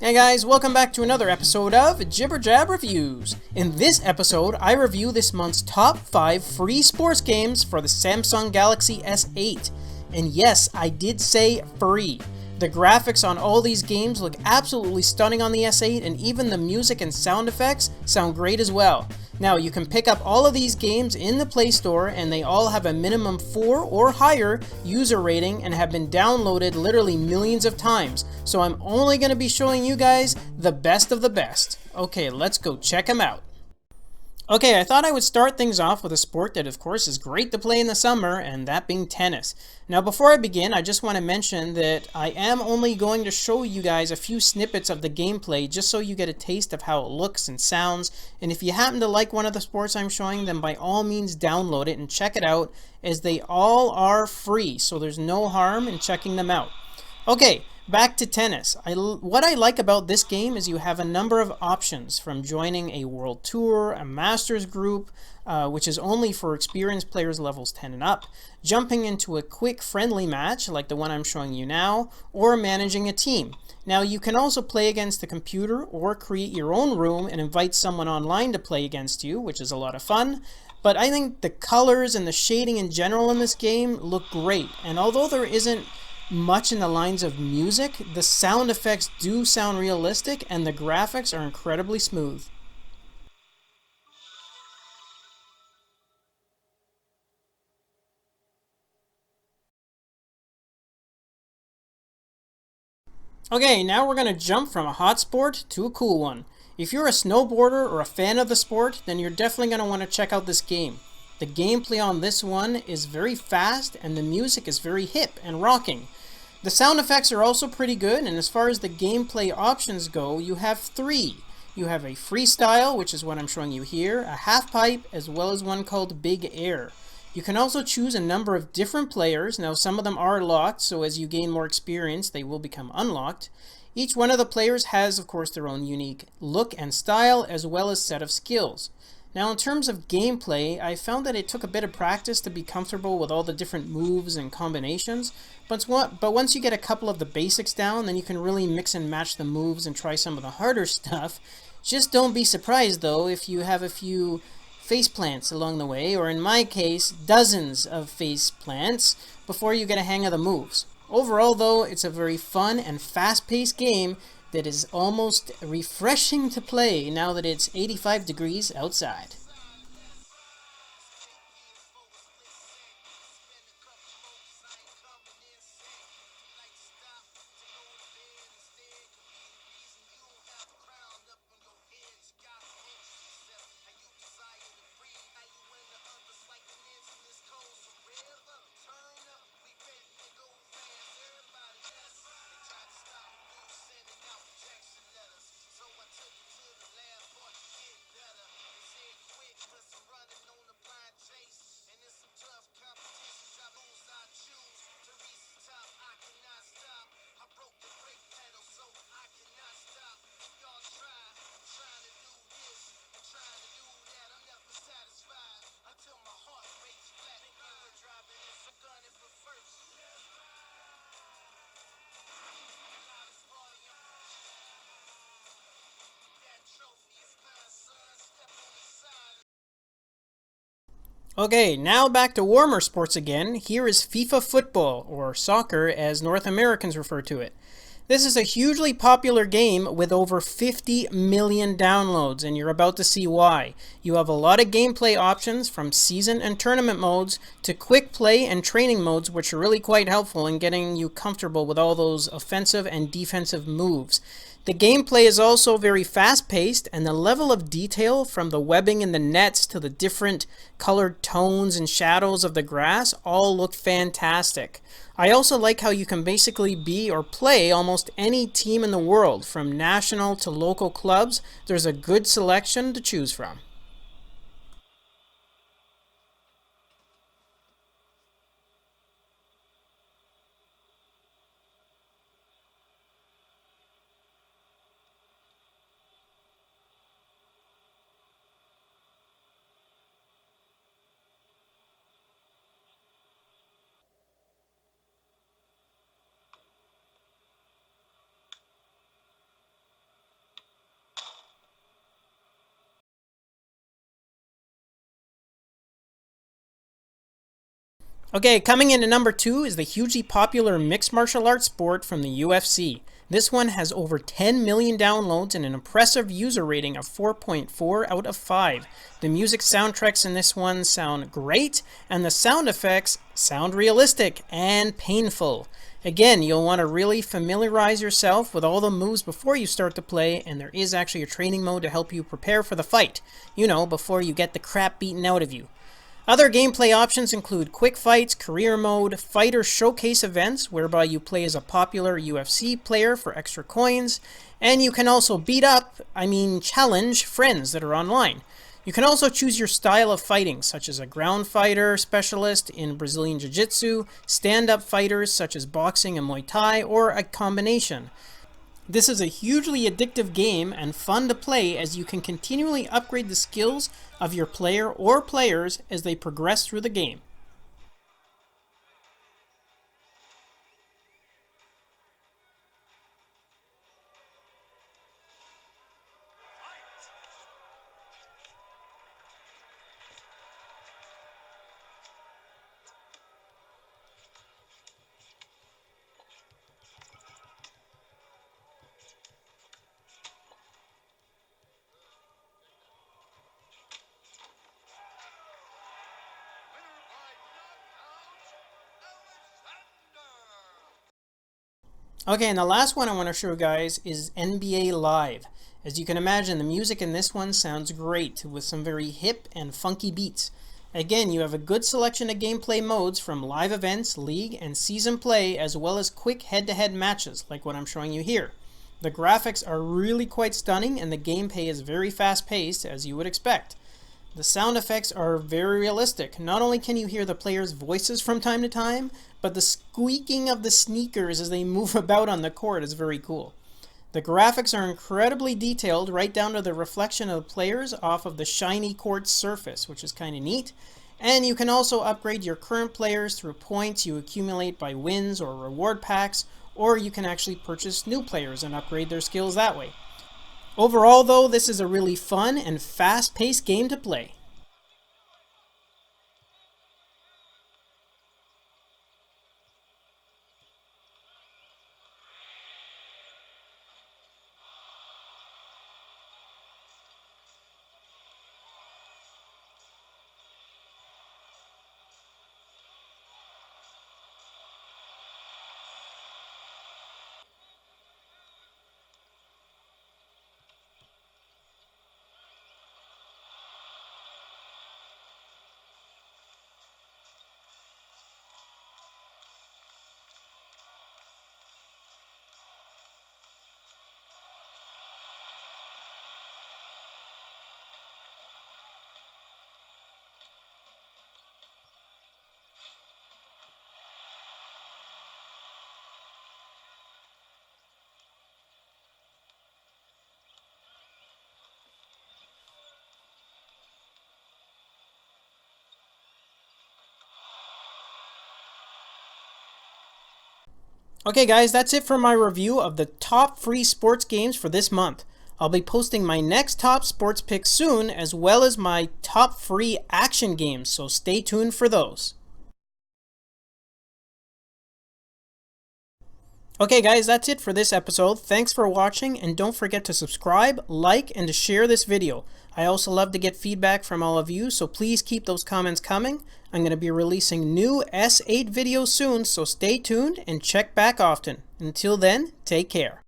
Hey guys, welcome back to another episode of Jibber Jab Reviews. In this episode, I review this month's top 5 free sports games for the Samsung Galaxy S8. And yes, I did say free. The graphics on all these games look absolutely stunning on the S8, and even the music and sound effects sound great as well. Now, you can pick up all of these games in the Play Store, and they all have a minimum 4 or higher user rating and have been downloaded literally millions of times. So I'm only going to be showing you guys the best of the best. Okay, let's go check them out. Okay, I thought I would start things off with a sport that of course is great to play in the summer, and that being tennis. Now before I begin, I just want to mention that I am only going to show you guys a few snippets of the gameplay just so you get a taste of how it looks and sounds, and if you happen to like one of the sports I'm showing, then by all means download it and check it out, as they all are free, so there's no harm in checking them out. Okay, back to tennis. What I like about this game is you have a number of options, from joining a world tour, a masters group, which is only for experienced players levels 10 and up, jumping into a quick friendly match like the one I'm showing you now, or managing a team. Now you can also play against the computer or create your own room and invite someone online to play against you, which is a lot of fun. But I think the colors and the shading in general in this game look great, and although there isn't much in the lines of music, the sound effects do sound realistic and the graphics are incredibly smooth. Okay, now we're going to jump from a hot sport to a cool one. If you're a snowboarder or a fan of the sport, then you're definitely going to want to check out this game. The gameplay on this one is very fast and the music is very hip and rocking. The sound effects are also pretty good, and as far as the gameplay options go, you have 3. You have a freestyle, which is what I'm showing you here, a half pipe, as well as one called Big Air. You can also choose a number of different players. Now some of them are locked, so as you gain more experience they will become unlocked. Each one of the players has of course their own unique look and style, as well as set of skills. Now in terms of gameplay, I found that it took a bit of practice to be comfortable with all the different moves and combinations, but once you get a couple of the basics down, then you can really mix and match the moves and try some of the harder stuff. Just don't be surprised though if you have a few face plants along the way, or in my case, dozens of face plants, before you get a hang of the moves. Overall though, it's a very fun and fast-paced game that is almost refreshing to play now that it's 85 degrees outside. Okay, now back to warmer sports again. Here is FIFA Football, or soccer as North Americans refer to it. This is a hugely popular game with over 50 million downloads, and you're about to see why. You have a lot of gameplay options, from season and tournament modes to quick play and training modes, which are really quite helpful in getting you comfortable with all those offensive and defensive moves. The gameplay is also very fast-paced, and the level of detail, from the webbing in the nets to the different colored tones and shadows of the grass, all look fantastic. I also like how you can basically be or play almost any team in the world, from national to local clubs. There's a good selection to choose from. Okay, coming in at number 2 is the hugely popular mixed martial arts sport from the UFC. This one has over 10 million downloads and an impressive user rating of 4.4 out of 5. The music soundtracks in this one sound great, and the sound effects sound realistic and painful. Again, you'll want to really familiarize yourself with all the moves before you start to play, and there is actually a training mode to help you prepare for the fight. You know, before you get the crap beaten out of you. Other gameplay options include quick fights, career mode, fighter showcase events, whereby you play as a popular UFC player for extra coins, and you can also challenge friends that are online. You can also choose your style of fighting, such as a ground fighter specialist in Brazilian Jiu-Jitsu, stand-up fighters such as boxing and Muay Thai, or a combination. This is a hugely addictive game and fun to play, as you can continually upgrade the skills of your player or players as they progress through the game. Okay, and the last one I want to show you guys is NBA Live. As you can imagine, the music in this one sounds great, with some very hip and funky beats. Again, you have a good selection of gameplay modes from live events, league, and season play, as well as quick head-to-head matches, like what I'm showing you here. The graphics are really quite stunning, and the gameplay is very fast-paced, as you would expect. The sound effects are very realistic. Not only can you hear the players' voices from time to time, but the squeaking of the sneakers as they move about on the court is very cool. The graphics are incredibly detailed, right down to the reflection of the players off of the shiny court surface, which is kind of neat. And you can also upgrade your current players through points you accumulate by wins or reward packs, or you can actually purchase new players and upgrade their skills that way. Overall, though, this is a really fun and fast-paced game to play. Okay guys, that's it for my review of the top free sports games for this month. I'll be posting my next top sports picks soon, as well as my top free action games, so stay tuned for those. Okay guys, that's it for this episode. Thanks for watching, and don't forget to subscribe, like, and to share this video. I also love to get feedback from all of you, so please keep those comments coming. I'm going to be releasing new S8 videos soon, so stay tuned and check back often. Until then, take care.